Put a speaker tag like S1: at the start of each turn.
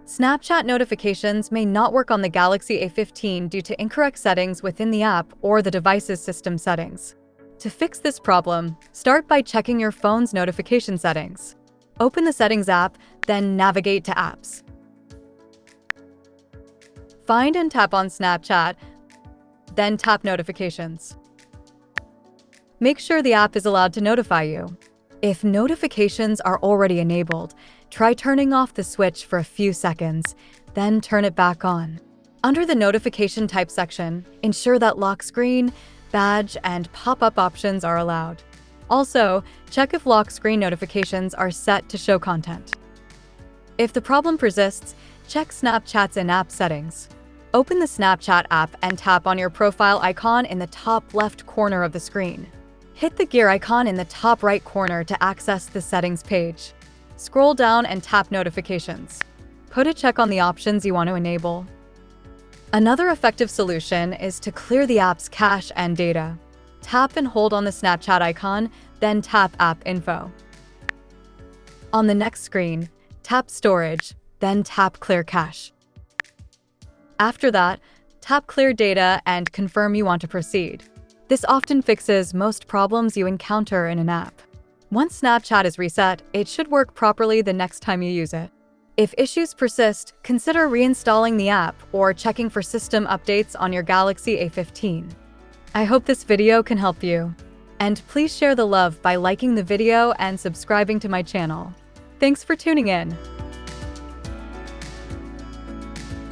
S1: Snapchat notifications may not work on the Galaxy A15 due to incorrect settings within the app or the device's system settings. To fix this problem, start by checking your phone's notification settings. Open the Settings app, then navigate to Apps. Find and tap on Snapchat, then tap Notifications. Make sure the app is allowed to notify you. If notifications are already enabled, try turning off the switch for a few seconds, then turn it back on. Under the Notification Type section, ensure that lock screen, badge, and pop-up options are allowed. Also, check if lock screen notifications are set to show content. If the problem persists, check Snapchat's in-app settings. Open the Snapchat app and tap on your profile icon in the top left corner of the screen. Hit the gear icon in the top right corner to access the settings page. Scroll down and tap Notifications. Put a check on the options you want to enable. Another effective solution is to clear the app's cache and data. Tap and hold on the Snapchat icon, then tap App Info. On the next screen, tap Storage, then tap Clear Cache. After that, tap Clear Data and confirm you want to proceed. This often fixes most problems you encounter in an app. Once Snapchat is reset, it should work properly the next time you use it. If issues persist, consider reinstalling the app or checking for system updates on your Galaxy A15. I hope this video can help you. And please share the love by liking the video and subscribing to my channel. Thanks for tuning in.